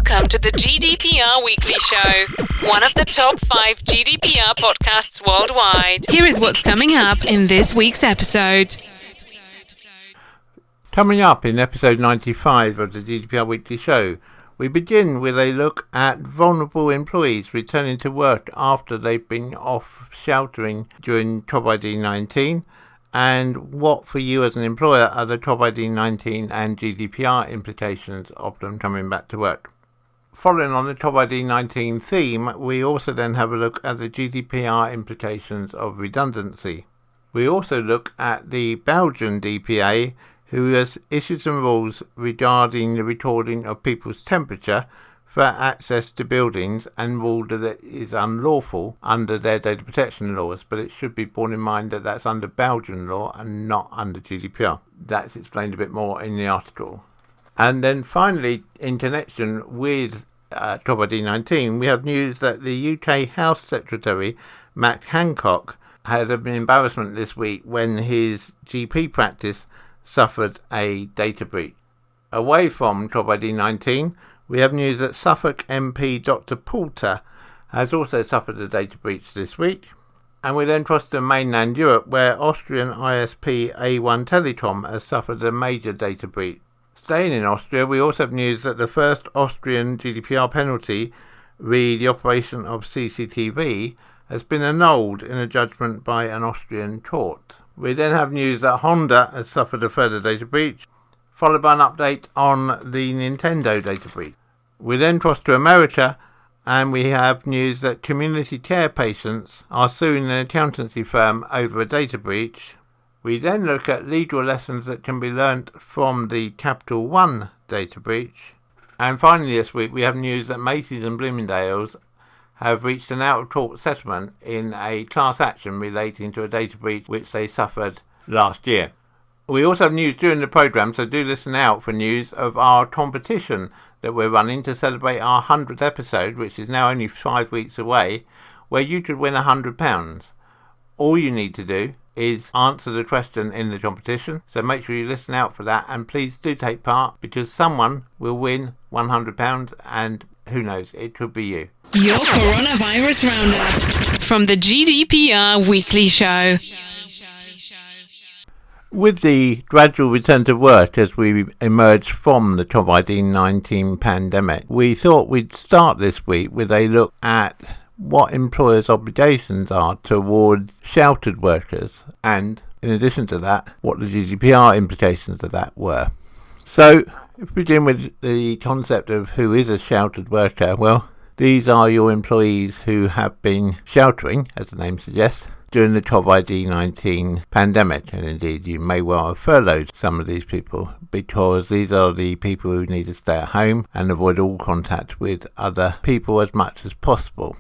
Welcome to the GDPR Weekly Show, one of the top 5 GDPR podcasts worldwide. Here is what's coming up in this week's episode. Coming up in episode 95 of the GDPR Weekly Show, we begin with a look at vulnerable employees returning to work after they've been off sheltering during Top ID 19, and what for you as an employer are the Top ID 19 and GDPR implications of them coming back to work. Following on the Top ID 19 theme, we also then have a look at the GDPR implications of redundancy. We also look at the Belgian DPA, who has issued some rules regarding the recording of people's temperature for access to buildings and ruled that it is unlawful under their data protection laws, but it should be borne in mind that that's under Belgian law and not under GDPR. That's explained a bit more in the article. And then finally, in connection with Top ID 19, we have news that the UK Health Secretary, Hancock, had an embarrassment this week when his GP practice suffered a data breach. Away from Top ID 19, we have news that Suffolk MP Dr. Poulter has also suffered a data breach this week. And we then cross to mainland Europe, where Austrian ISP A1 Telecom has suffered a major data breach. Staying in Austria, we also have news that the first Austrian GDPR penalty, re the operation of CCTV, has been annulled in a judgment by an Austrian court. We then have news that Honda has suffered a further data breach, followed by an update on the Nintendo data breach. We then cross to America, and we have news that community care patients are suing an accountancy firm over a data breach. We then look at legal lessons that can be learnt from the Capital One data breach. And finally this week we have news that Macys and Bloomingdale's have reached an out-of-court settlement in a class action relating to a data breach which they suffered last year. We also have news during the programme, so do listen out for news of our competition that we're running to celebrate our 100th episode, which is now only 5 weeks away, where you could win £100. All you need to do is answer the question in the competition, so make sure you listen out for that, and please do take part, because someone will win £100, and who knows, it could be you. Your Coronavirus Roundup from the GDPR Weekly Show. With the gradual return to work as we emerge from the Top ID 19 pandemic, we thought we'd start this week with a look at what employers' obligations are towards sheltered workers, and in addition to that, what the GDPR implications of that were. So, if we begin with the concept of who is a sheltered worker, well, these are your employees who have been sheltering, as the name suggests, during the Top ID 19 pandemic, and indeed you may well have furloughed some of these people, because these are the people who need to stay at home and avoid all contact with other people as much as possible.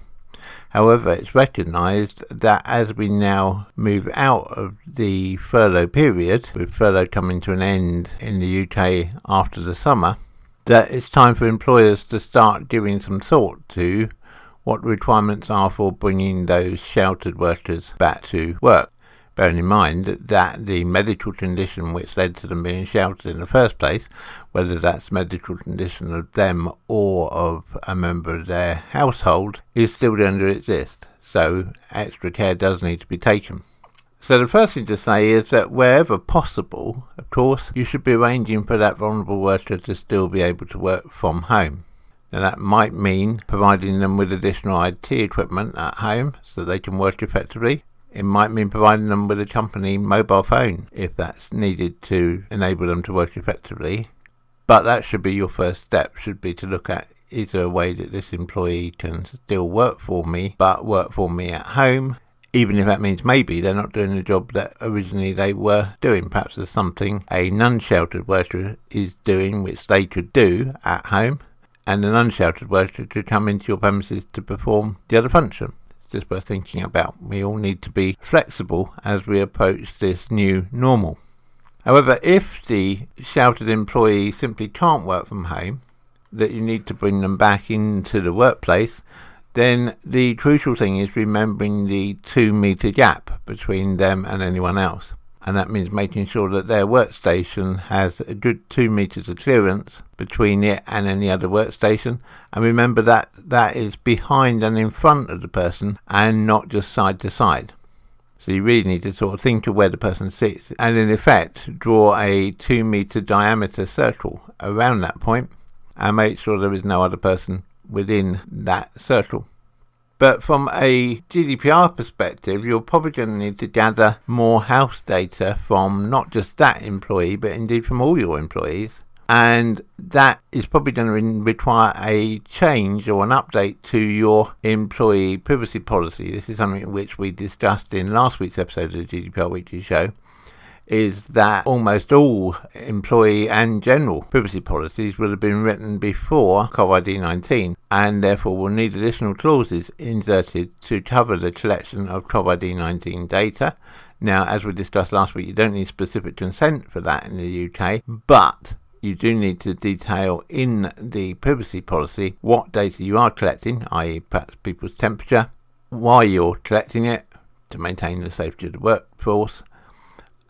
However, it's recognised that as we now move out of the furlough period, with furlough coming to an end in the UK after the summer, that it's time for employers to start giving some thought to what the requirements are for bringing those sheltered workers back to work. Bearing in mind that the medical condition which led to them being sheltered in the first place, whether that's medical condition of them or of a member of their household, is still going to exist. So extra care does need to be taken. So the first thing to say is that wherever possible, of course, you should be arranging for that vulnerable worker to still be able to work from home. Now that might mean providing them with additional IT equipment at home so they can work effectively. It might mean providing them with a company mobile phone if that's needed to enable them to work effectively. But that should be your first step, should be to look at, is there a way that this employee can still work for me, but work for me at home, even if that means maybe they're not doing the job that originally they were doing. Perhaps there's something a non-sheltered worker is doing which they could do at home, and an unsheltered worker could come into your premises to perform the other function. It's just worth thinking about. We all need to be flexible as we approach this new normal. However, if the sheltered employee simply can't work from home, that you need to bring them back into the workplace, then the crucial thing is remembering the 2 metre gap between them and anyone else. And that means making sure that their workstation has a good 2 meters of clearance between it and any other workstation. And remember that that is behind and in front of the person and not just side to side. So you really need to sort of think of where the person sits and in effect draw a 2 meter diameter circle around that point and make sure there is no other person within that circle. But from a GDPR perspective, you're probably going to need to gather more house data from not just that employee, but indeed from all your employees. And that is probably going to require a change or an update to your employee privacy policy. This is something which we discussed in last week's episode of the GDPR Weekly Show, is that almost all employee and general privacy policies will have been written before COVID-19 and therefore will need additional clauses inserted to cover the collection of COVID-19 data. Now, as we discussed last week, you don't need specific consent for that in the UK, but you do need to detail in the privacy policy what data you are collecting, i.e. perhaps people's temperature, why you're collecting it to maintain the safety of the workforce,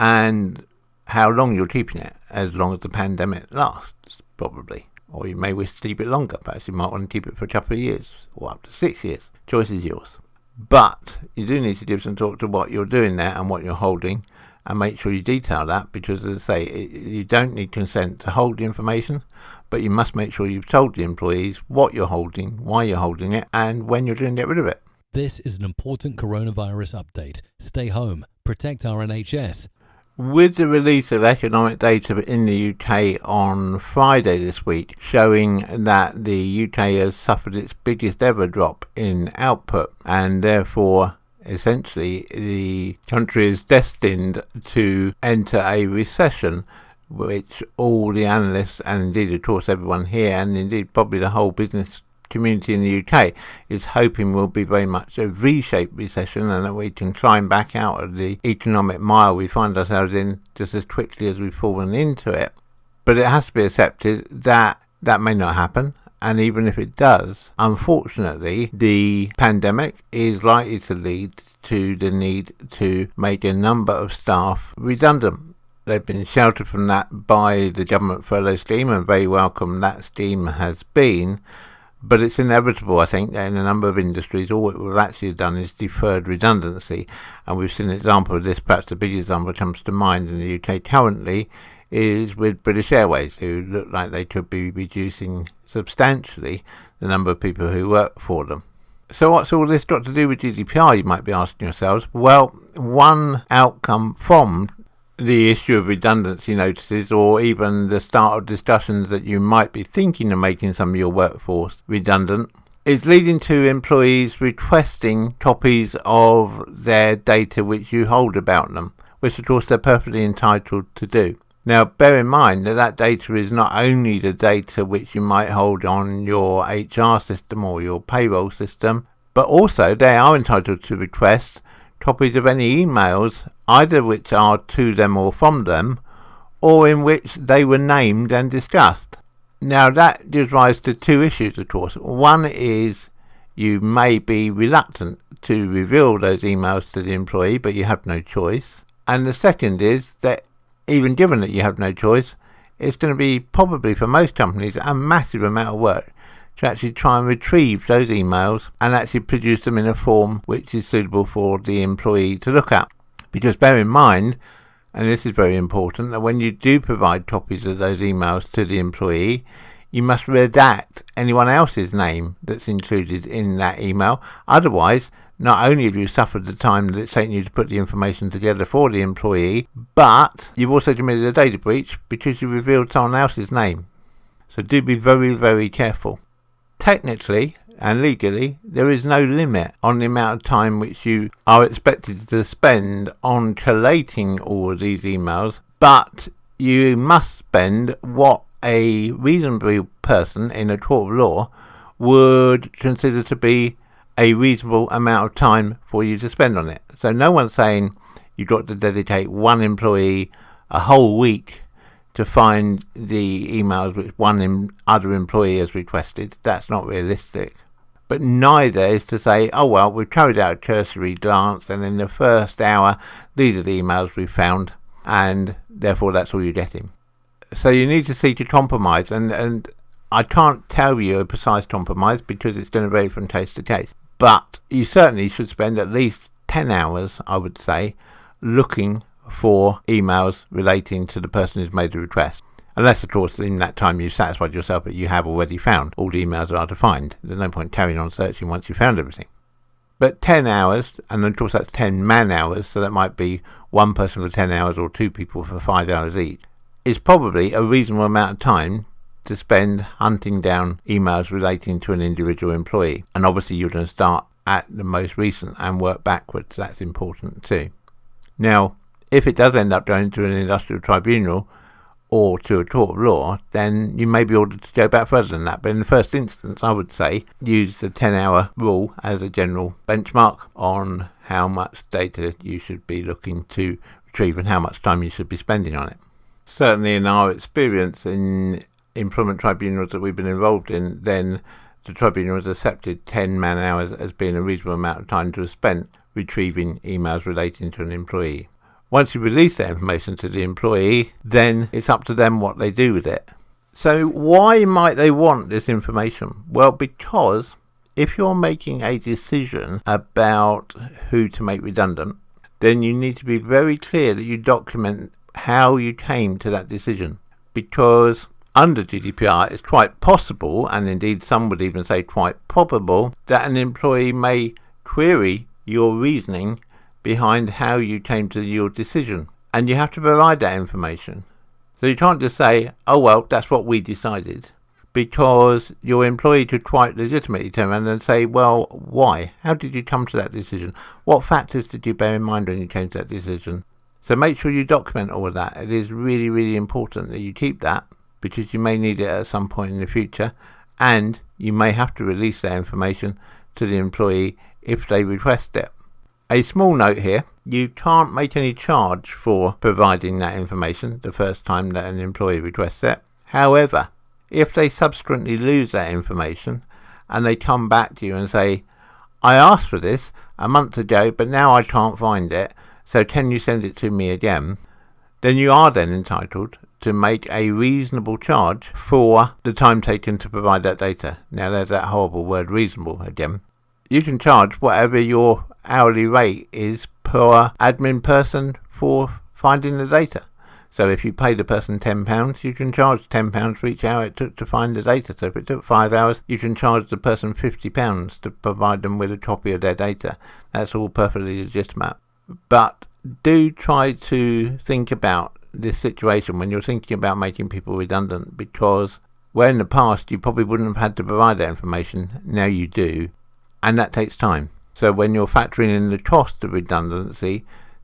and how long you're keeping it, as long as the pandemic lasts, probably. Or you may wish to keep it longer. Perhaps you might want to keep it for a couple of years, or up to 6 years. Choice is yours. But you do need to give some thought to what you're doing there and what you're holding, and make sure you detail that, because as I say, you don't need consent to hold the information, but you must make sure you've told the employees what you're holding, why you're holding it, and when you're going to get rid of it. This is an important coronavirus update. Stay home. Protect our NHS. With the release of economic data in the UK on Friday this week, showing that the UK has suffered its biggest ever drop in output, and therefore essentially the country is destined to enter a recession, which all the analysts and indeed of course everyone here and indeed probably the whole business community in the UK is hoping will be very much a V-shaped recession, and that we can climb back out of the economic mire we find ourselves in just as quickly as we've fallen into it. But it has to be accepted that that may not happen, and even if it does, unfortunately the pandemic is likely to lead to the need to make a number of staff redundant. They've been sheltered from that by the government furlough scheme, and very welcome that scheme has been. But it's inevitable, I think, that in a number of industries, all it will actually have done is deferred redundancy. And we've seen an example of this. Perhaps the biggest example that comes to mind in the UK currently is with British Airways, who look like they could be reducing substantially the number of people who work for them. So what's all this got to do with GDPR, you might be asking yourselves? Well, one outcome from the issue of redundancy notices, or even the start of discussions that you might be thinking of making some of your workforce redundant, is leading to employees requesting copies of their data which you hold about them, which of course they're perfectly entitled to do. Now bear in mind that that data is not only the data which you might hold on your HR system or your payroll system, but also they are entitled to request copies of any emails, either which are to them or from them, or in which they were named and discussed. Now that gives rise to two issues, of course. One is you may be reluctant to reveal those emails to the employee, but you have no choice. And the second is that even given that you have no choice, it's going to be probably for most companies a massive amount of work to actually try and retrieve those emails and actually produce them in a form which is suitable for the employee to look at. Because bear in mind, and this is very important, that when you do provide copies of those emails to the employee, you must redact anyone else's name that's included in that email. Otherwise, not only have you suffered the time that it's taken you to put the information together for the employee, but you've also committed a data breach because you revealed someone else's name. So do be very, very careful. Technically and legally, there is no limit on the amount of time which you are expected to spend on collating all of these emails, but you must spend what a reasonable person in a court of law would consider to be a reasonable amount of time for you to spend on it. So no one's saying you've got to dedicate one employee a whole week to find the emails which one other employee has requested. That's not realistic. But neither is to say, oh well, we've carried out a cursory glance and in the first hour these are the emails we found. and therefore that's all you're getting. So you need to seek a compromise, and I can't tell you a precise compromise because it's going to vary from case to case. But you certainly should spend at least 10 hours, I would say, looking for emails relating to the person who's made the request. Unless, of course, in that time you've satisfied yourself that you have already found all the emails that are to find. There's no point carrying on searching once you've found everything. But 10 hours, and of course that's 10 man hours, so that might be one person for 10 hours or two people for 5 hours each, is probably a reasonable amount of time to spend hunting down emails relating to an individual employee. And obviously you're going to start at the most recent and work backwards. That's important too. Now, if it does end up going to an industrial tribunal or to a court of law, then you may be ordered to go back further than that. But in the first instance, I would say use the 10-hour rule as a general benchmark on how much data you should be looking to retrieve and how much time you should be spending on it. Certainly in our experience in employment tribunals that we've been involved in, then the tribunal has accepted 10 man hours as being a reasonable amount of time to have spent retrieving emails relating to an employee. Once you release that information to the employee, then it's up to them what they do with it. So why might they want this information? Well, because if you're making a decision about who to make redundant, then you need to be very clear that you document how you came to that decision. Because under GDPR, it's quite possible, and indeed some would even say quite probable, that an employee may query your reasoning behind how you came to your decision, and you have to provide that information. So you can't just say, oh well, that's what we decided, because your employee could quite legitimately turn around and say, well, why? How did you come to that decision? What factors did you bear in mind when you came to that decision? So make sure you document all of that. It is really, really important that you keep that, because you may need it at some point in the future, and you may have to release that information to the employee if they request it. A small note here, you can't make any charge for providing that information the first time that an employee requests it. However, if they subsequently lose that information and they come back to you and say, I asked for this a month ago, but now I can't find it, so can you send it to me again? Then you are then entitled to make a reasonable charge for the time taken to provide that data. Now there's that horrible word reasonable again. You can charge whatever your hourly rate is per admin person for finding the data. So if you pay the person £10, you can charge £10 for each hour it took to find the data. So if it took 5 hours, you can charge the person £50 to provide them with a copy of their data. That's all perfectly legitimate. But do try to think about this situation when you're thinking about making people redundant, because where in the past you probably wouldn't have had to provide that information, now you do, and that takes time. So when you're factoring in the cost of redundancy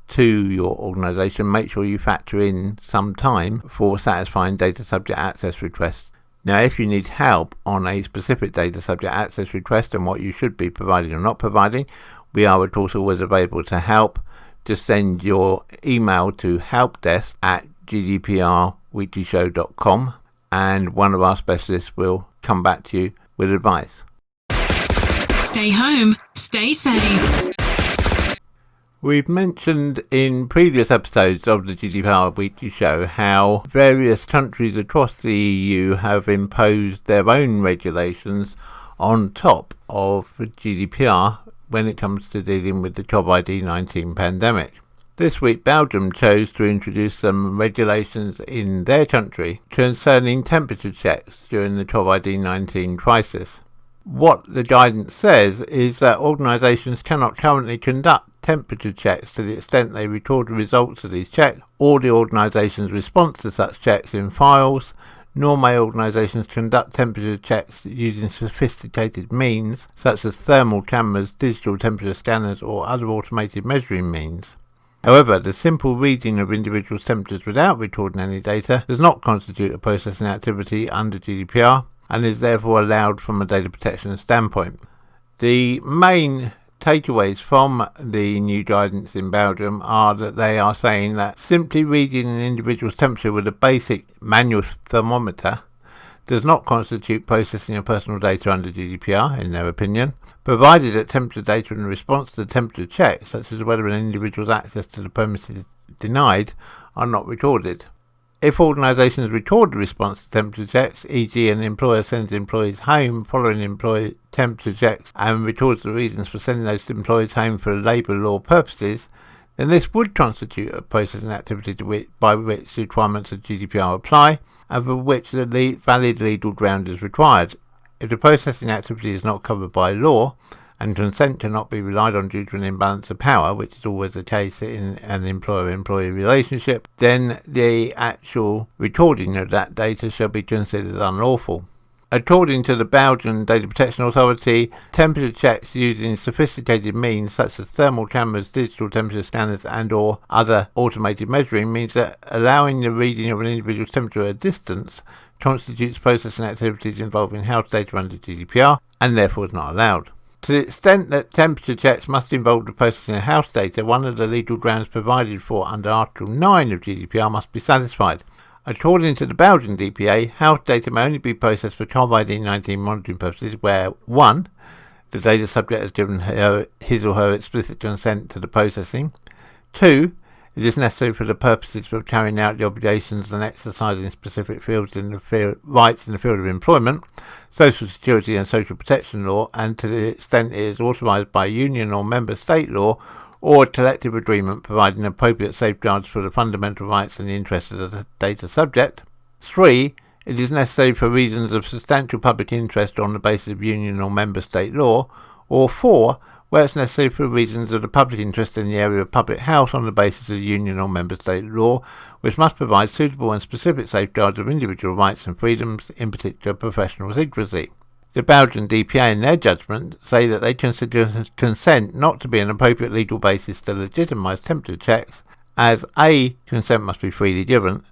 to your organisation, make sure you factor in some time for satisfying data subject access requests. Now, if you need help on a specific data subject access request and what you should be providing or not providing, we are of course always available to help. Just send your email to helpdesk@gdprweeklyshow.com and one of our specialists will come back to you with advice. Stay home, stay safe. We've mentioned in previous episodes of the GDPR Weekly Show how various countries across the EU have imposed their own regulations on top of GDPR when it comes to dealing with the COVID-19 pandemic. This week, Belgium chose to introduce some regulations in their country concerning temperature checks during the COVID-19 crisis. What the guidance says is that organisations cannot currently conduct temperature checks to the extent they record the results of these checks or the organisation's response to such checks in files, nor may organisations conduct temperature checks using sophisticated means such as thermal cameras, digital temperature scanners or other automated measuring means. However, the simple reading of individuals' temperatures without recording any data does not constitute a processing activity under GDPR and is therefore allowed from a data protection standpoint. The main takeaways from the new guidance in Belgium are that they are saying that simply reading an individual's temperature with a basic manual thermometer does not constitute processing of personal data under GDPR, in their opinion, provided that temperature data in response to the temperature check, such as whether an individual's access to the premises is denied, are not recorded. If organisations record the response to temperature checks, e.g. an employer sends employees home following employee temperature checks and records the reasons for sending those employees home for labour law purposes, then this would constitute a processing activity by which the requirements of GDPR apply and for which the valid legal ground is required. If the processing activity is not covered by law, and consent cannot be relied on due to an imbalance of power, which is always the case in an employer-employee relationship, then the actual recording of that data shall be considered unlawful. According to the Belgian Data Protection Authority, temperature checks using sophisticated means such as thermal cameras, digital temperature scanners and/or other automated measuring means that allowing the reading of an individual's temperature at a distance constitutes processing activities involving health data under GDPR and therefore is not allowed. To the extent that temperature checks must involve the processing of house data, one of the legal grounds provided for under Article 9 of GDPR must be satisfied. According to the Belgian DPA, house data may only be processed for COVID-19 monitoring purposes where 1. The data subject has given his or her explicit consent to the processing. 2. It is necessary for the purposes of carrying out the obligations and exercising specific rights in the field of employment, social security and social protection law, and to the extent it is authorised by union or member state law or a collective agreement providing appropriate safeguards for the fundamental rights and the interests of the data subject. 3. It is necessary for reasons of substantial public interest on the basis of union or member state law. Or 4. Where it's necessary for reasons of the public interest in the area of public health on the basis of union or member state law, which must provide suitable and specific safeguards of individual rights and freedoms, in particular professional secrecy. The Belgian DPA, in their judgment, say that they consider consent not to be an appropriate legal basis to legitimise temperature checks, as A. Consent must be freely given,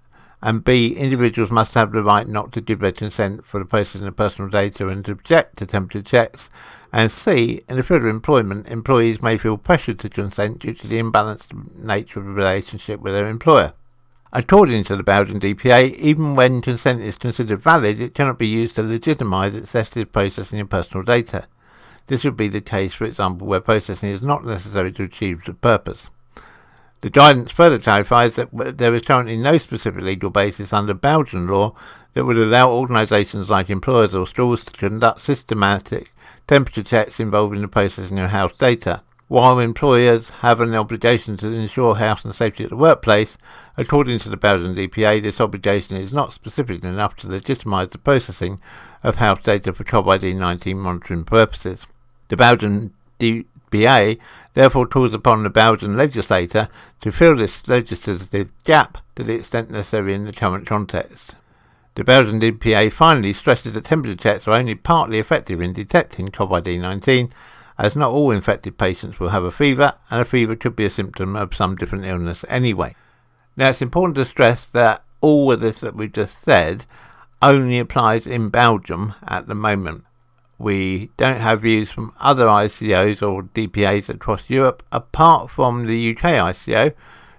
and B. Individuals must have the right not to give their consent for the processing of personal data and to object to temperature checks, and C. In the field of employment, employees may feel pressured to consent due to the imbalanced nature of the relationship with their employer. According to the Belgian DPA, even when consent is considered valid, it cannot be used to legitimise excessive processing of personal data. This would be the case, for example, where processing is not necessary to achieve the purpose. The guidance further clarifies that there is currently no specific legal basis under Belgian law that would allow organisations like employers or schools to conduct systematic temperature checks involving the processing of house data. While employers have an obligation to ensure health and safety at the workplace, according to the Belgian DPA, this obligation is not specific enough to legitimise the processing of house data for COVID-19 monitoring purposes. The Belgian DPA therefore calls upon the Belgian legislator to fill this legislative gap to the extent necessary in the current context. The Belgian DPA finally stresses that temperature checks are only partly effective in detecting COVID-19, as not all infected patients will have a fever, and a fever could be a symptom of some different illness anyway. Now, it's important to stress that all of this that we've just said only applies in Belgium at the moment. We don't have views from other ICOs or DPAs across Europe, apart from the UK ICO,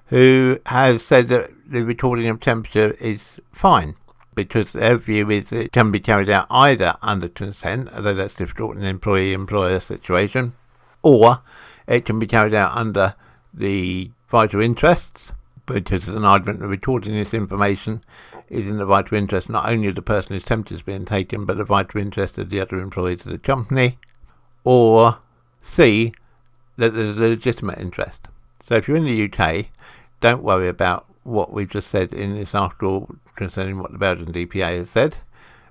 who has said that the recording of temperature is fine, because their view is it can be carried out either under consent, although that's difficult in an employee-employer situation, or it can be carried out under the vital interests, because there's an argument that recording this information is in the vital interest not only of the person whose temperature is being taken, but the vital interest of the other employees of the company, or C, that there's a legitimate interest. So if you're in the UK, don't worry about what we've just said in this article concerning what the Belgian DPA has said.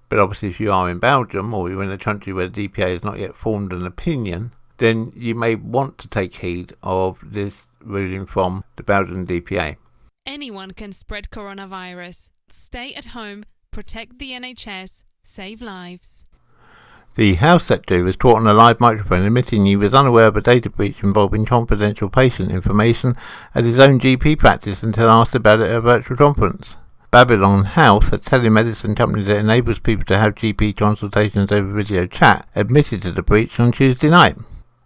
But obviously if you are in Belgium, or you're in a country where the DPA has not yet formed an opinion, then you may want to take heed of this ruling from the Belgian DPA. Anyone can spread coronavirus. Stay at home, protect the NHS, save lives. The Health Secretary was caught on a live microphone admitting he was unaware of a data breach involving confidential patient information at his own GP practice until asked about it at a virtual conference. Babylon Health, a telemedicine company that enables people to have GP consultations over video chat, admitted to the breach on Tuesday night.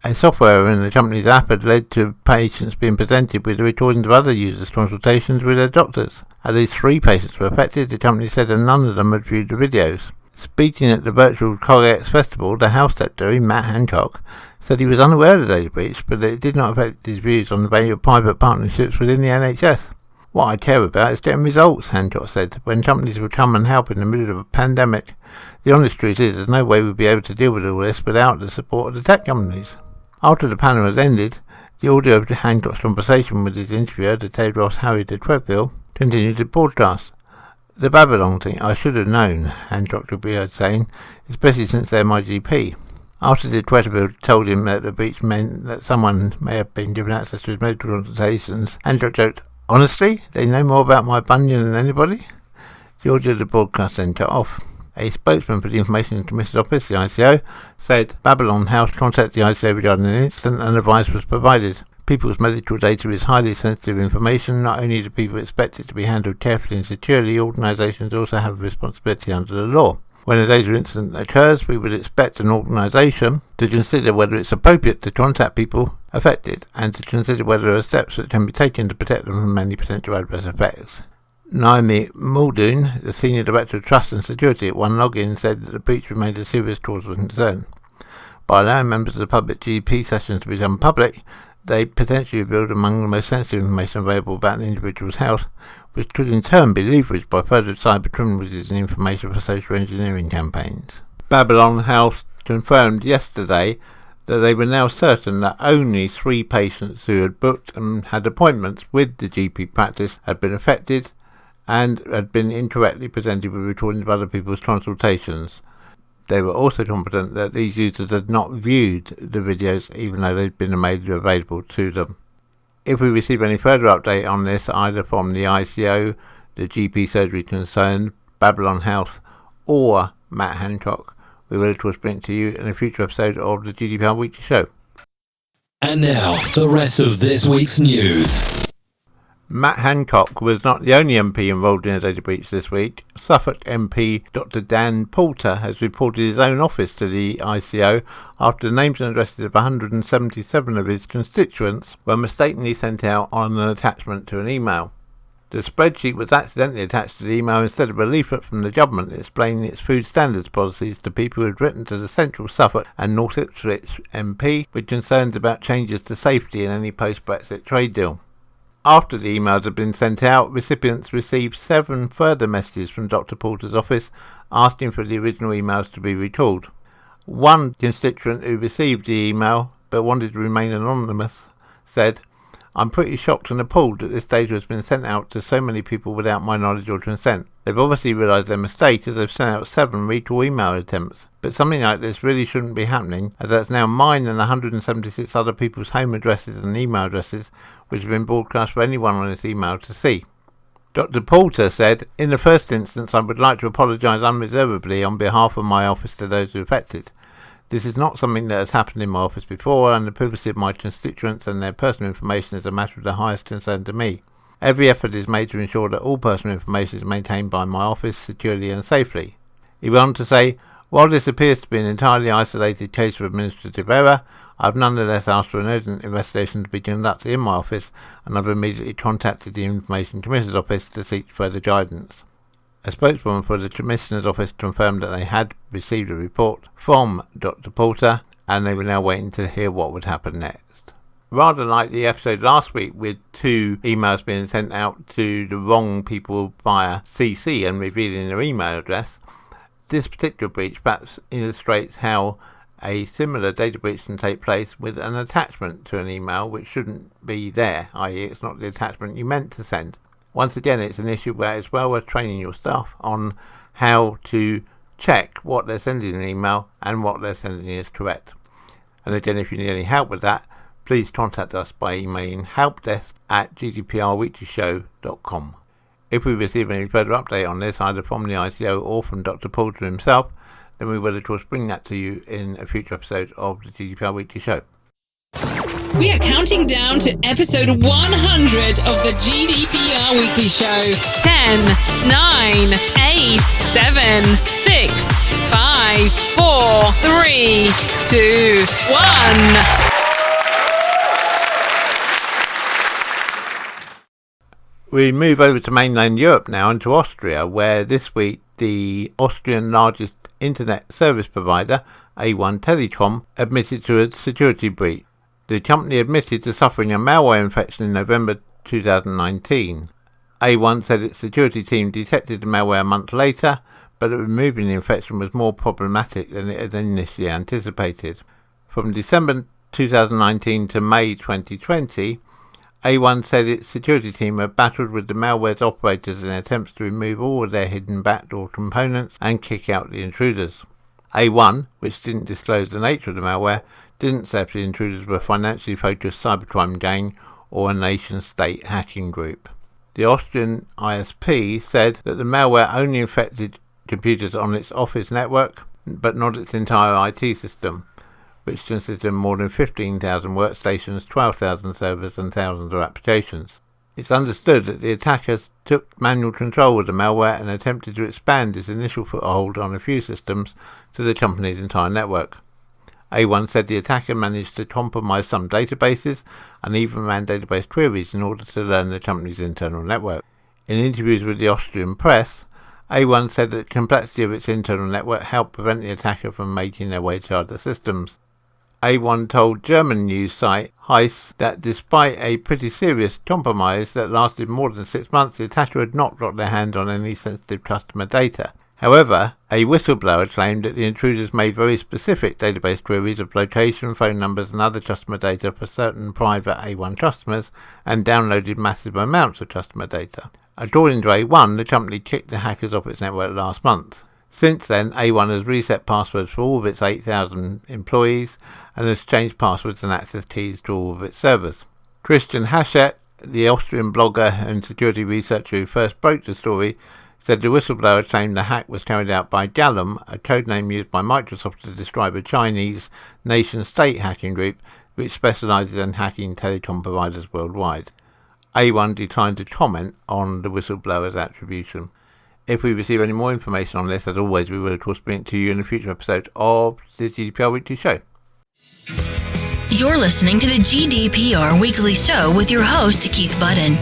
A software error in the company's app had led to patients being presented with the recordings of other users' consultations with their doctors. At least 3 patients were affected, the company said, and none of them had viewed the videos. Speaking at the virtual CogX Festival, the Health Secretary, Matt Hancock, said he was unaware of the data breach, but that it did not affect his views on the value of private partnerships within the NHS. What I care about is getting results, Hancock said. When companies would come and help in the middle of a pandemic, the honest truth is there's no way we'd be able to deal with all this without the support of the tech companies. After the panel has ended, the audio of Hancock's conversation with his interviewer, the Tedros Harry de Treville, continued to broadcast. The Babylon thing I should have known, Hancock could be heard saying, especially since they're my GP. After de Treville told him that the breach meant that someone may have been given access to his medical consultations, Hancock joked, "Honestly, they know more about my bunion than anybody?" The audio of the broadcast then cut off. A spokesman for the Information Commissioner's Office, the ICO, said Babylon House contacted the ICO regarding the incident and advice was provided. People's medical data is highly sensitive information. Not only do people expect it to be handled carefully and securely, organisations also have a responsibility under the law. When a data incident occurs, we would expect an organisation to consider whether it's appropriate to contact people affected and to consider whether there are steps that can be taken to protect them from any potential adverse effects. Naomi Muldoon, the Senior Director of Trust and Security at One Login, said that the breach remained a serious cause of concern. By allowing members of the public GP sessions to become public, they potentially revealed among the most sensitive information available about an individual's health, which could in turn be leveraged by further cyber criminals using information for social engineering campaigns. Babylon Health confirmed yesterday that they were now certain that only 3 patients who had booked and had appointments with the GP practice had been affected and had been incorrectly presented with recordings of other people's consultations. They were also confident that these users had not viewed the videos even though they'd been made available to them. If we receive any further update on this, either from the ICO, the GP surgery concerned, Babylon Health, or Matt Hancock, we will of course bring it to you in a future episode of the GDPR Weekly Show. And now, the rest of this week's news. Matt Hancock was not the only MP involved in a data breach this week. Suffolk MP Dr. Dan Poulter has reported his own office to the ICO after the names and addresses of 177 of his constituents were mistakenly sent out on an attachment to an email. The spreadsheet was accidentally attached to the email instead of a leaflet from the government explaining its food standards policies to people who had written to the Central Suffolk and North Ipswich MP with concerns about changes to safety in any post-Brexit trade deal. After the emails had been sent out, recipients received 7 further messages from Dr. Poulter's office asking for the original emails to be recalled. One constituent who received the email but wanted to remain anonymous said, "I'm pretty shocked and appalled that this data has been sent out to so many people without my knowledge or consent. They've obviously realised their mistake as they've sent out 7 recall email attempts. But something like this really shouldn't be happening, as that's now mine and 176 other people's home addresses and email addresses which have been broadcast for anyone on this email to see." Dr. Poulter said, "In the first instance, I would like to apologise unreservedly on behalf of my office to those affected. This is not something that has happened in my office before, and the privacy of my constituents and their personal information is a matter of the highest concern to me. Every effort is made to ensure that all personal information is maintained by my office securely and safely." He went on to say, "While this appears to be an entirely isolated case of administrative error, I've nonetheless asked for an urgent investigation to be conducted in my office, and I've immediately contacted the Information Commissioner's Office to seek further guidance." A spokeswoman for the Commissioner's Office confirmed that they had received a report from Dr. Poulter, and they were now waiting to hear what would happen next. Rather like the episode last week with 2 emails being sent out to the wrong people via CC and revealing their email address, this particular breach perhaps illustrates how a similar data breach can take place with an attachment to an email which shouldn't be there, i.e. it's not the attachment you meant to send. Once again, it's an issue where it's well worth training your staff on how to check what they're sending in an email and what they're sending is correct. And again, if you need any help with that, please contact us by emailing helpdesk@gdprweeklyshow.com. If we receive any further update on this, either from the ICO or from Dr. Poulter himself, then we will of course bring that to you in a future episode of the GDPR Weekly Show. We are counting down to episode 100 of the GDPR Weekly Show. 10, 9, 8, 7, 6, 5, 4, 3, 2, 1. We move over to mainland Europe now and to Austria, where this week the Austrian largest internet service provider, A1 Telecom, admitted to a security breach. The company admitted to suffering a malware infection in November 2019. A1 said its security team detected the malware a month later, but that removing the infection was more problematic than it had initially anticipated. From December 2019 to May 2020, A1 said its security team had battled with the malware's operators in attempts to remove all of their hidden backdoor components and kick out the intruders. A1, which didn't disclose the nature of the malware, didn't say if the intruders were a financially focused cybercrime gang or a nation-state hacking group. The Austrian ISP said that the malware only infected computers on its office network, but not its entire IT system, which consisted of more than 15,000 workstations, 12,000 servers and thousands of applications. It's understood that the attackers took manual control of the malware and attempted to expand its initial foothold on a few systems to the company's entire network. A1 said the attacker managed to compromise some databases and even ran database queries in order to learn the company's internal network. In interviews with the Austrian press, A1 said that the complexity of its internal network helped prevent the attacker from making their way to other systems. A1 told German news site Heiss that despite a pretty serious compromise that lasted more than 6 months, the attacker had not got their hand on any sensitive customer data. However, a whistleblower claimed that the intruders made very specific database queries of location, phone numbers and other customer data for certain private A1 customers and downloaded massive amounts of customer data. According to A1, the company kicked the hackers off its network last month. Since then, A1 has reset passwords for all of its 8,000 employees and has changed passwords and access keys to all of its servers. Christian Haschet, the Austrian blogger and security researcher who first broke the story, said the whistleblower claimed the hack was carried out by Galum, a codename used by Microsoft to describe a Chinese nation-state hacking group which specializes in hacking telecom providers worldwide. A1 declined to comment on the whistleblower's attribution. If we receive any more information on this, as always, we will of course bring it to you in a future episode of the GDPR Weekly Show. You're listening to the GDPR Weekly Show with your host, Keith Budden.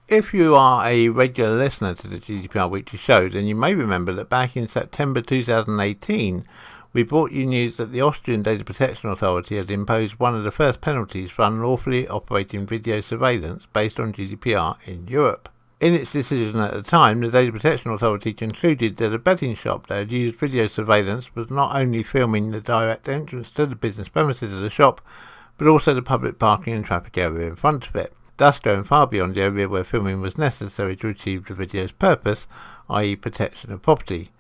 If you are a regular listener to the GDPR Weekly Show, then you may remember that back in September 2018, we brought you news that the Austrian Data Protection Authority had imposed one of the first penalties for unlawfully operating video surveillance based on GDPR in Europe. In its decision at the time, the Data Protection Authority concluded that a betting shop that had used video surveillance was not only filming the direct entrance to the business premises of the shop, but also the public parking and traffic area in front of it, thus going far beyond the area where filming was necessary to achieve the video's purpose, i.e. protection of property.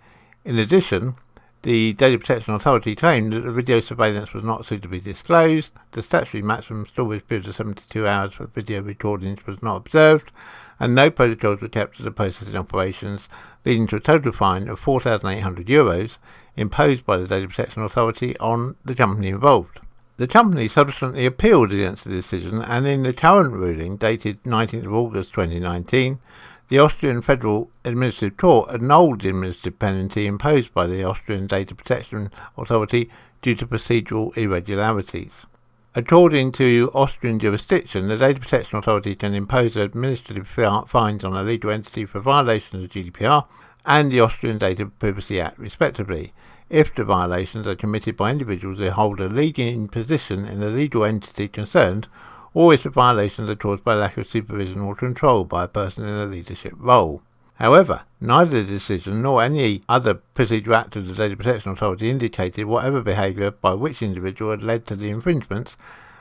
In addition, the Data Protection Authority claimed that the video surveillance was not suitably disclosed, the statutory maximum storage period of 72 hours for video recordings was not observed, and no protocols were kept of the processing operations, leading to a total fine of €4,800 imposed by the Data Protection Authority on the company involved. The company subsequently appealed against the decision, and in the current ruling, dated 19th of August 2019, the Austrian Federal Administrative Court annulled the administrative penalty imposed by the Austrian Data Protection Authority due to procedural irregularities. According to Austrian jurisdiction, the Data Protection Authority can impose administrative fines on a legal entity for violation of the GDPR and the Austrian Data Privacy Act, respectively, if the violations are committed by individuals who hold a leading position in the legal entity concerned, or if the violations are caused by lack of supervision or control by a person in a leadership role. However, neither the decision nor any other procedural act of the Data Protection Authority indicated whatever behaviour by which individual had led to the infringements,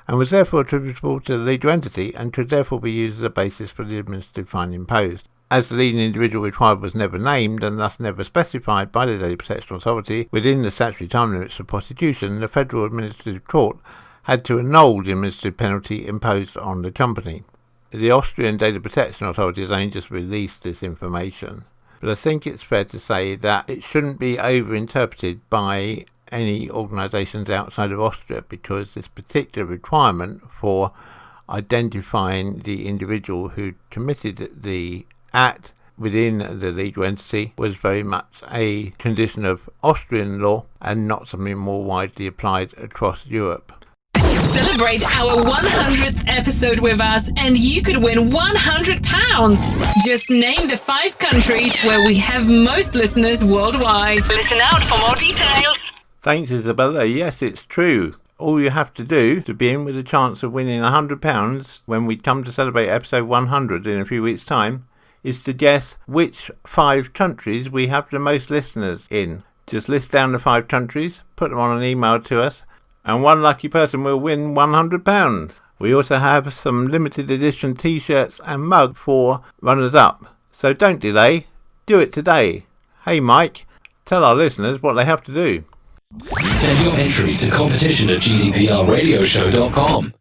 and was therefore attributable to the legal entity and could therefore be used as a basis for the administrative fine imposed. As the leading individual required was never named and thus never specified by the Data Protection Authority within the statutory time limits for prosecution, the Federal Administrative Court had to annul the administrative penalty imposed on the company. The Austrian Data Protection Authority has only just released this information, but I think it's fair to say that it shouldn't be overinterpreted by any organisations outside of Austria, because this particular requirement for identifying the individual who committed the act within the legal entity was very much a condition of Austrian law and not something more widely applied across Europe. Celebrate our 100th episode with us and you could win £100. Just name the 5 countries where we have most listeners worldwide. Listen out for more details. Thanks, Isabella. Yes, it's true. All you have to do to be in with a chance of winning £100 when we come to celebrate episode 100 in a few weeks' time is to guess which 5 countries we have the most listeners in. Just list down the 5 countries, put them on an email to us, and one lucky person will win £100. We also have some limited edition t-shirts and mug for runners-up. So don't delay, do it today. Hey Mike, tell our listeners what they have to do. Send your entry to competition@gdprradioshow.com.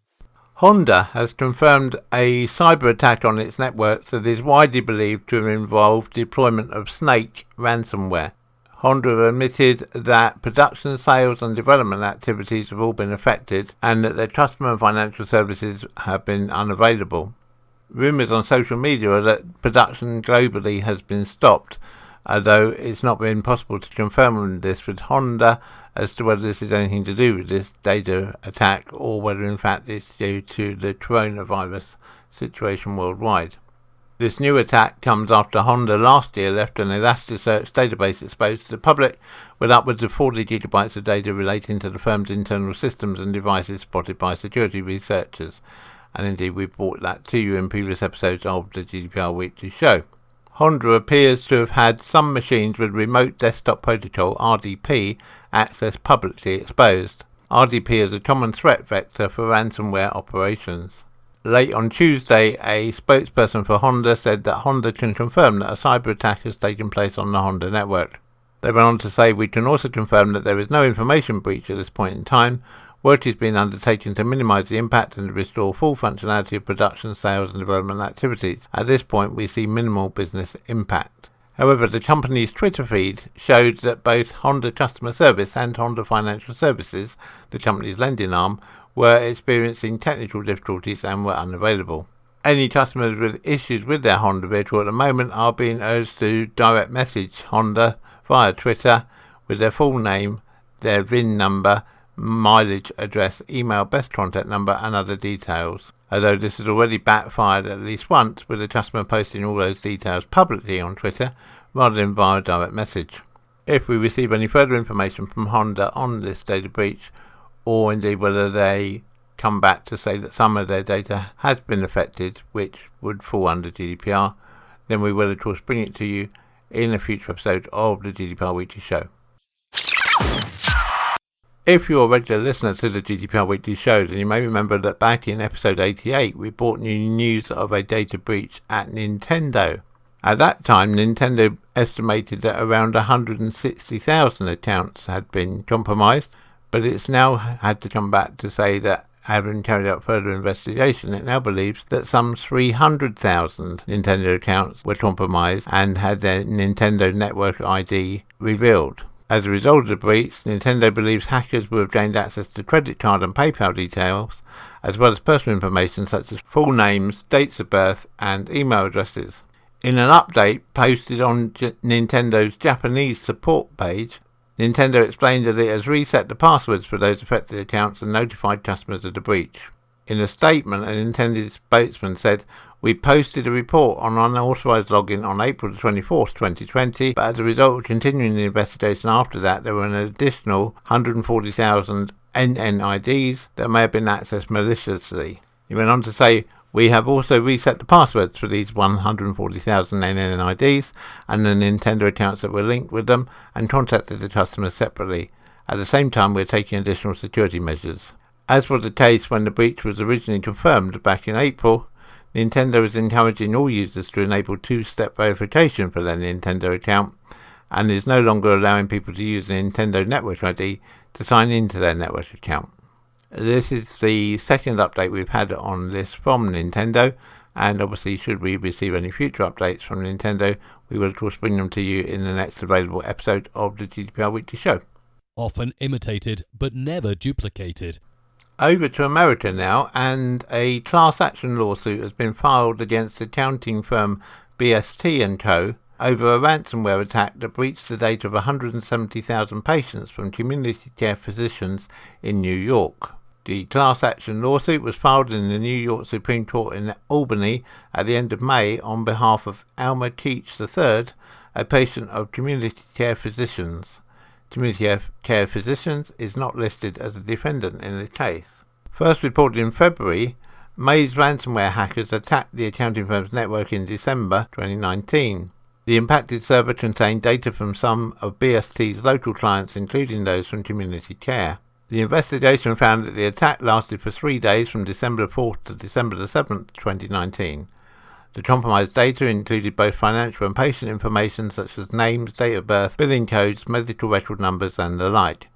Honda has confirmed a cyber attack on its networks that is widely believed to have involved deployment of Snake ransomware. Honda have admitted that production, sales and development activities have all been affected and that their customer and financial services have been unavailable. Rumours on social media are that production globally has been stopped, although it's not been possible to confirm this with Honda as to whether this is anything to do with this data attack or whether in fact it's due to the coronavirus situation worldwide. This new attack comes after Honda last year left an Elasticsearch database exposed to the public with upwards of 40 gigabytes of data relating to the firm's internal systems and devices spotted by security researchers. And indeed we brought that to you in previous episodes of the GDPR Weekly Show. Honda appears to have had some machines with Remote Desktop Protocol (RDP) access publicly exposed. RDP is a common threat vector for ransomware operations. Late on Tuesday, a spokesperson for Honda said that Honda can confirm that a cyber attack has taken place on the Honda network. They went on to say, "We can also confirm that there is no information breach at this point in time. Work is being undertaken to minimise the impact and to restore full functionality of production, sales and development activities. At this point, we see minimal business impact." However, the company's Twitter feed showed that both Honda Customer Service and Honda Financial Services, the company's lending arm, were experiencing technical difficulties and were unavailable. Any customers with issues with their Honda vehicle at the moment are being urged to direct message Honda via Twitter with their full name, their VIN number, mileage, address, email, best contact number and other details. Although this has already backfired at least once, with the customer posting all those details publicly on Twitter rather than via direct message. If we receive any further information from Honda on this data breach, or indeed whether they come back to say that some of their data has been affected, which would fall under GDPR, then we will of course bring it to you in a future episode of the GDPR Weekly Show. If you're a regular listener to the GDPR Weekly Show, then you may remember that back in episode 88 we brought you news of a data breach at Nintendo. At that time, Nintendo estimated that around 160,000 accounts had been compromised, but it's now had to come back to say that, having carried out further investigation, it now believes that some 300,000 Nintendo accounts were compromised and had their Nintendo Network ID revealed. As a result of the breach, Nintendo believes hackers will have gained access to credit card and PayPal details, as well as personal information such as full names, dates of birth, and email addresses. In an update posted on Nintendo's Japanese support page, Nintendo explained that it has reset the passwords for those affected accounts and notified customers of the breach. In a statement, a Nintendo spokesman said, "We posted a report on unauthorized login on April 24, 2020, but as a result of continuing the investigation after that, there were an additional 140,000 NNIDs that may have been accessed maliciously." He went on to say, "We have also reset the passwords for these 140,000 NNIDs and the Nintendo accounts that were linked with them and contacted the customers separately. At the same time, we're taking additional security measures." As was the case when the breach was originally confirmed back in April, Nintendo is encouraging all users to enable two-step verification for their Nintendo account and is no longer allowing people to use the Nintendo Network ID to sign into their network account. This is the second update we've had on this from Nintendo, and obviously should we receive any future updates from Nintendo, we will of course bring them to you in the next available episode of the GDPR Weekly Show. Often imitated but never duplicated. Over to America now, and a class action lawsuit has been filed against accounting firm BST & Co. over a ransomware attack that breached the data of 170,000 patients from community care physicians in New York. The class action lawsuit was filed in the New York Supreme Court in Albany at the end of May on behalf of Alma Keach III, a patient of community care physicians. Community Care Physicians is not listed as a defendant in the case. First reported in February, Macy's ransomware hackers attacked the accounting firm's network in December 2019. The impacted server contained data from some of BST's local clients, including those from Community Care. The investigation found that the attack lasted for 3 days from December 4th to December 7th, 2019. The compromised data included both financial and patient information such as names, date of birth, billing codes, medical record numbers and the like.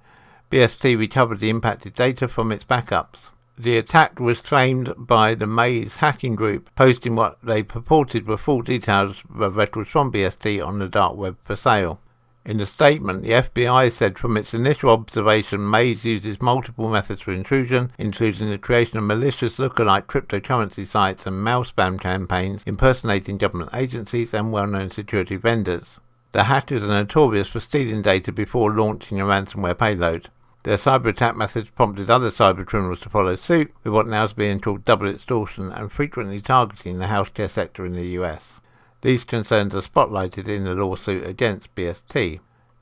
BST recovered the impacted data from its backups. The attack was claimed by the Macy's hacking group, posting what they purported were full details of records from BST on the dark web for sale. In a statement, the FBI said from its initial observation, Macy's uses multiple methods for intrusion, including the creation of malicious lookalike cryptocurrency sites and mail spam campaigns impersonating government agencies and well-known security vendors. The hackers are notorious for stealing data before launching a ransomware payload. Their cyber attack methods prompted other cyber criminals to follow suit, with what now is being called double extortion and frequently targeting the healthcare sector in the US. These concerns are spotlighted in the lawsuit against BST.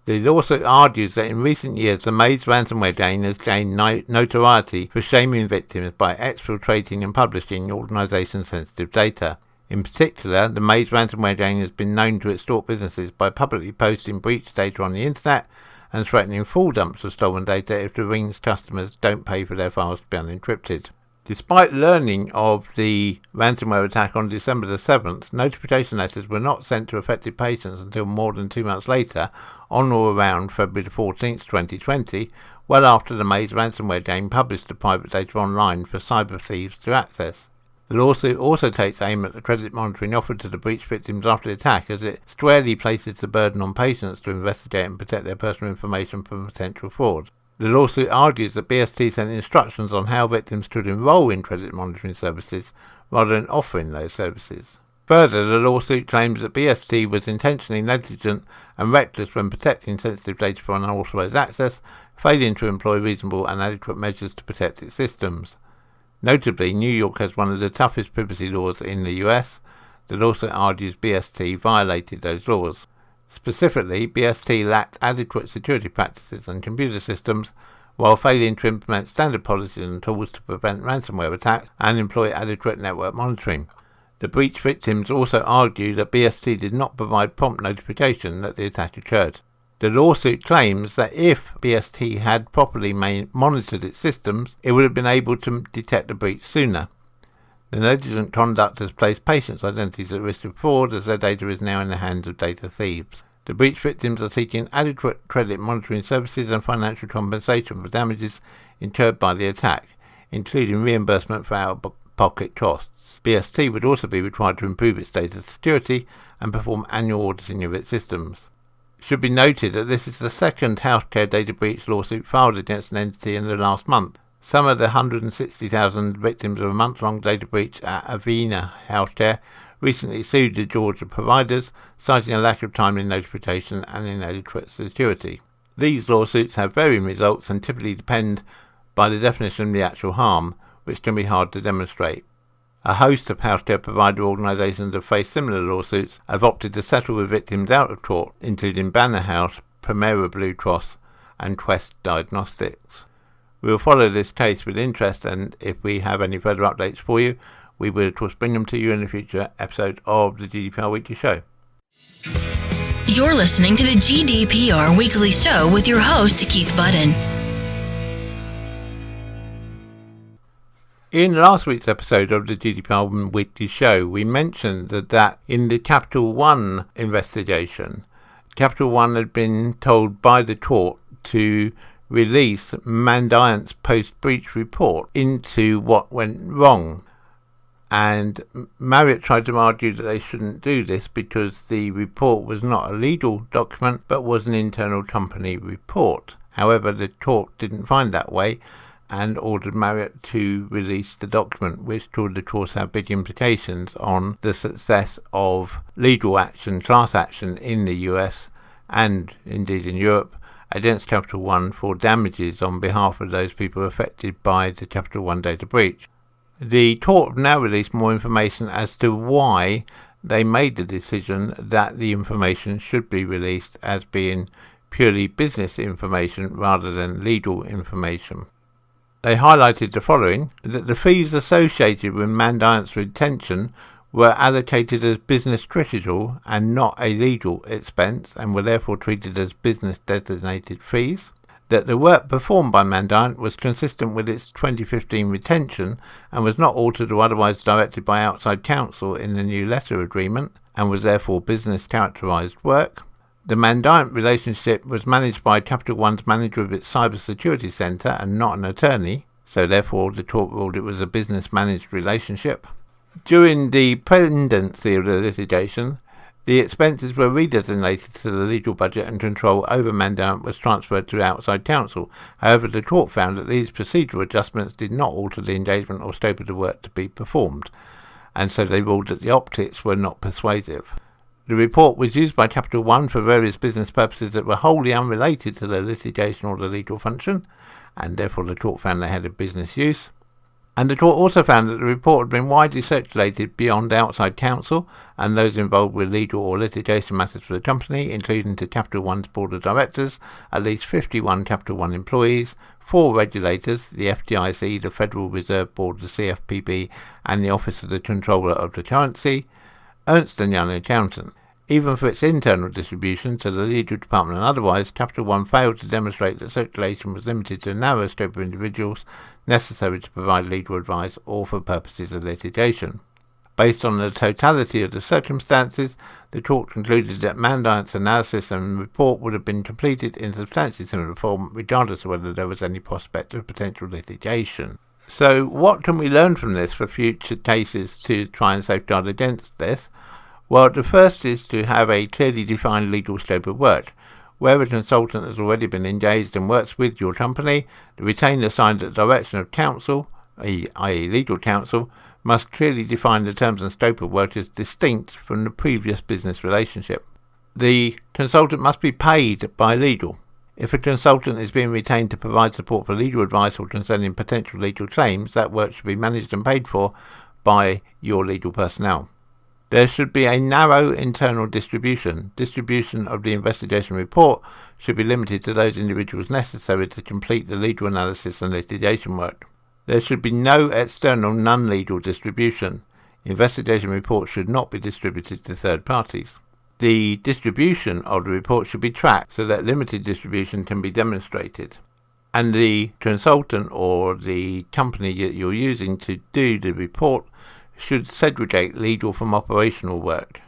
The lawsuit argues that in recent years the Macy's ransomware gang has gained notoriety for shaming victims by exfiltrating and publishing organisation-sensitive data. In particular, the Macy's ransomware gang has been known to extort businesses by publicly posting breached data on the internet and threatening full dumps of stolen data if the ring's customers don't pay for their files to be unencrypted. Despite learning of the ransomware attack on December the 7th, notification letters were not sent to affected patients until more than 2 months later, on or around February the 14th, 2020, well after the Macy's ransomware gang published the private data online for cyber thieves to access. The lawsuit also takes aim at the credit monitoring offered to the breach victims after the attack, as it squarely places the burden on patients to investigate and protect their personal information from potential fraud. The lawsuit argues that BST sent instructions on how victims could enroll in credit monitoring services rather than offering those services. Further, the lawsuit claims that BST was intentionally negligent and reckless when protecting sensitive data from unauthorized access, failing to employ reasonable and adequate measures to protect its systems. Notably, New York has one of the toughest privacy laws in the US. The lawsuit argues BST violated those laws. Specifically, BST lacked adequate security practices and computer systems while failing to implement standard policies and tools to prevent ransomware attacks and employ adequate network monitoring. The breach victims also argue that BST did not provide prompt notification that the attack occurred. The lawsuit claims that if BST had properly monitored its systems, it would have been able to detect the breach sooner. The negligent conduct has placed patients' identities at risk of fraud, as their data is now in the hands of data thieves. The breach victims are seeking adequate credit monitoring services and financial compensation for damages incurred by the attack, including reimbursement for out-of-pocket costs. BST would also be required to improve its data security and perform annual auditing of its systems. It should be noted that this is the second healthcare data breach lawsuit filed against an entity in the last month. Some of the 160,000 victims of a month-long data breach at Avena Healthcare recently sued the Georgia providers, citing a lack of timely notification and inadequate security. These lawsuits have varying results and typically depend by the definition of the actual harm, which can be hard to demonstrate. A host of healthcare provider organisations have faced similar lawsuits, have opted to settle with victims out of court, including Banner Health, Primera Blue Cross and Quest Diagnostics. We will follow this case with interest, and if we have any further updates for you, we will of course bring them to you in a future episode of the GDPR Weekly Show. You're listening to the GDPR Weekly Show with your host, Keith Budden. In last week's episode of the GDPR Weekly Show, we mentioned that in the Capital One investigation, Capital One had been told by the court to release Mandiant's post-breach report into what went wrong. And Marriott tried to argue that they shouldn't do this because the report was not a legal document but was an internal company report. However, the court didn't find that way and ordered Marriott to release the document, which could of course have big implications on the success of legal action, class action in the US and indeed in Europe against Capital One for damages on behalf of those people affected by the Capital One data breach. The court have now released more information as to why they made the decision that the information should be released as being purely business information rather than legal information. They highlighted the following: that the fees associated with Mandiant's retention were allocated as business critical and not a legal expense and were therefore treated as business designated fees. That the work performed by Mandiant was consistent with its 2015 retention and was not altered or otherwise directed by outside counsel in the new letter agreement and was therefore business characterised work. The Mandiant relationship was managed by Capital One's manager of its cyber security centre and not an attorney, so therefore the court ruled it was a business managed relationship. During the pendency of the litigation, the expenses were redesignated to the legal budget and control over Mandiant was transferred to outside counsel. However, the court found that these procedural adjustments did not alter the engagement or scope of the work to be performed, and so they ruled that the optics were not persuasive. The report was used by Capital One for various business purposes that were wholly unrelated to the litigation or the legal function, and therefore the court found they had a business use. And the court also found that the report had been widely circulated beyond outside counsel and those involved with legal or litigation matters for the company, including to Capital One's board of directors, at least 51 Capital One employees, 4 regulators, the FDIC, the Federal Reserve Board, the CFPB, and the Office of the Controller of the Currency, Ernst & Young accountant. Even for its internal distribution to the legal department and otherwise, Capital One failed to demonstrate that circulation was limited to a narrow scope of individuals necessary to provide legal advice or for purposes of litigation. Based on the totality of the circumstances, the court concluded that Mandiant's analysis and report would have been completed in substantially similar form regardless of whether there was any prospect of potential litigation. So what can we learn from this for future cases to try and safeguard against this? Well, the first is to have a clearly defined legal scope of work. Where a consultant has already been engaged and works with your company, the retainer assigned at the direction of counsel, i.e. legal counsel, must clearly define the terms and scope of work as distinct from the previous business relationship. The consultant must be paid by legal. If a consultant is being retained to provide support for legal advice or concerning potential legal claims, that work should be managed and paid for by your legal personnel. There should be a narrow internal distribution. Distribution of the investigation report should be limited to those individuals necessary to complete the legal analysis and litigation work. There should be no external non-legal distribution. Investigation reports should not be distributed to third parties. The distribution of the report should be tracked so that limited distribution can be demonstrated. And the consultant or the company that you're using to do the report should segregate legal from operational work.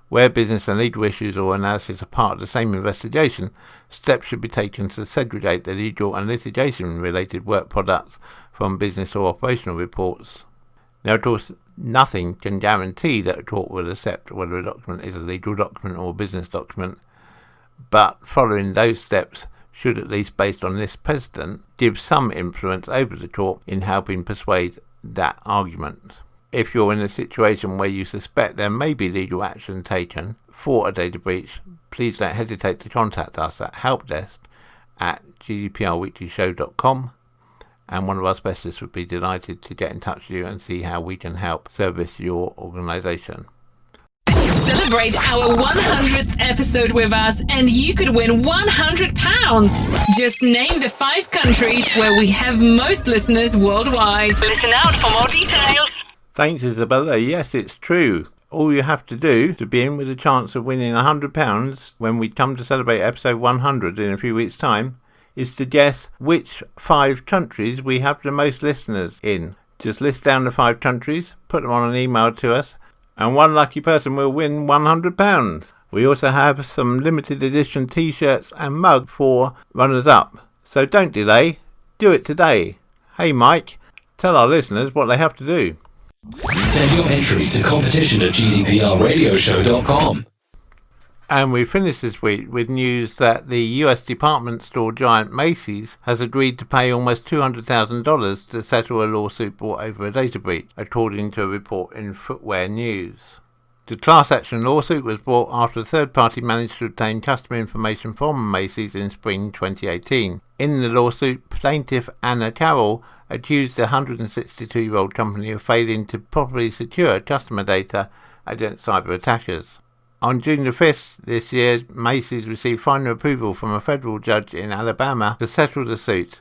Where business and legal issues or analysis are part of the same investigation, steps should be taken to segregate the legal and litigation-related work products from business or operational reports. Now, of course, nothing can guarantee that a court will accept whether a document is a legal document or a business document, but following those steps should, at least based on this precedent, give some influence over the court in helping persuade that argument. If you're in a situation where you suspect there may be legal action taken for a data breach, please don't hesitate to contact us at helpdesk@gdprweeklyshow.com, and one of our specialists would be delighted to get in touch with you and see how we can help service your organisation. Celebrate our 100th episode with us and you could win £100. Just name the 5 countries where we have most listeners worldwide. Listen out for more details. Thanks, Isabella. Yes, it's true. All you have to do to be in with a chance of winning £100 when we come to celebrate episode 100 in a few weeks' time is to guess which 5 countries we have the most listeners in. Just list down the 5 countries, put them on an email to us, and one lucky person will win £100. We also have some limited edition t-shirts and mug for runners-up. So don't delay, do it today. Hey Mike, tell our listeners what they have to do. Send your entry to competition@gdprradioshow.com. And we finished this week with news that the US department store giant Macy's has agreed to pay almost $200,000 to settle a lawsuit brought over a data breach, according to a report in Footwear News. The class action lawsuit was brought after a third party managed to obtain customer information from Macys in spring 2018. In the lawsuit, plaintiff Anna Carroll accused the 162-year-old company of failing to properly secure customer data against cyber attackers. On June the 5th this year, Macys received final approval from a federal judge in Alabama to settle the suit.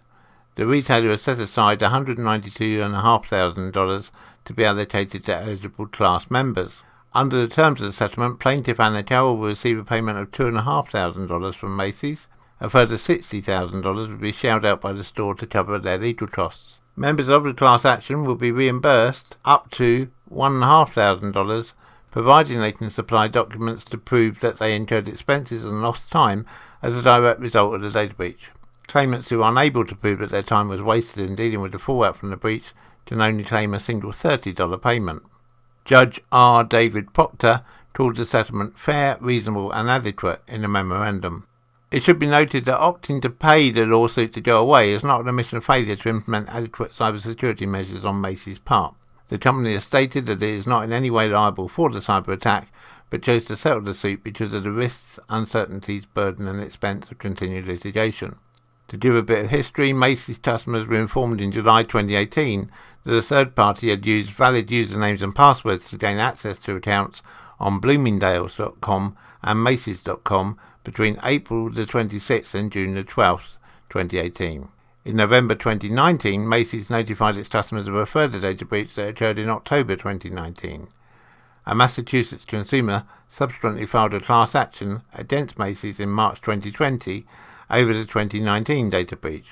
The retailer has set aside $192,500 to be allocated to eligible class members. Under the terms of the settlement, plaintiff Anna Carroll will receive a payment of $2,500 from Macys. A further $60,000 will be shelled out by the store to cover their legal costs. Members of the class action will be reimbursed up to $1,500, providing they can supply documents to prove that they incurred expenses and lost time as a direct result of the data breach. Claimants who are unable to prove that their time was wasted in dealing with the fallout from the breach can only claim a single $30 payment. Judge R. David Proctor called the settlement fair, reasonable and adequate in a memorandum. It should be noted that opting to pay the lawsuit to go away is not an admission of failure to implement adequate cybersecurity measures on Macys' part. The company has stated that it is not in any way liable for the cyber attack, but chose to settle the suit because of the risks, uncertainties, burden and expense of continued litigation. To give a bit of history, Macys customers were informed in July 2018 that a third party had used valid usernames and passwords to gain access to accounts on Bloomingdales.com and Macys.com between April the 26th and June the 12th, 2018. In November 2019, Macys notified its customers of a further data breach that occurred in October 2019. A Massachusetts consumer subsequently filed a class action against Macys in March 2020 over the 2019 data breach.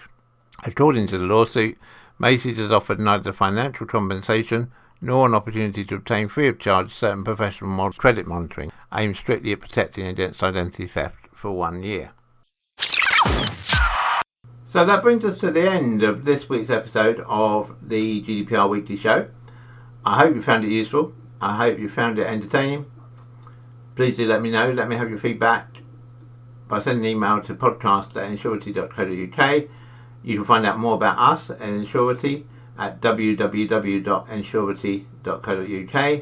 According to the lawsuit, Macys has offered neither financial compensation nor an opportunity to obtain free of charge certain professional credit monitoring, aimed strictly at protecting against identity theft for 1 year. So that brings us to the end of this week's episode of the GDPR Weekly Show. I hope you found it useful. I hope you found it entertaining. Please do let me know. Let me have your feedback by sending an email to podcast@insurity.co.uk. You can find out more about us at Insurity at www.insurity.co.uk.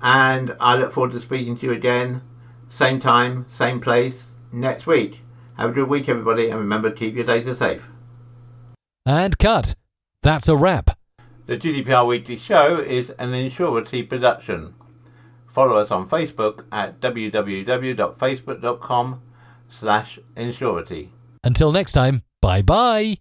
And I look forward to speaking to you again, same time, same place, next week. Have a good week, everybody, and remember to keep your data safe. And cut. That's a wrap. The GDPR Weekly Show is an Insurity production. Follow us on Facebook at www.facebook.com/Insurity. Until next time, bye-bye.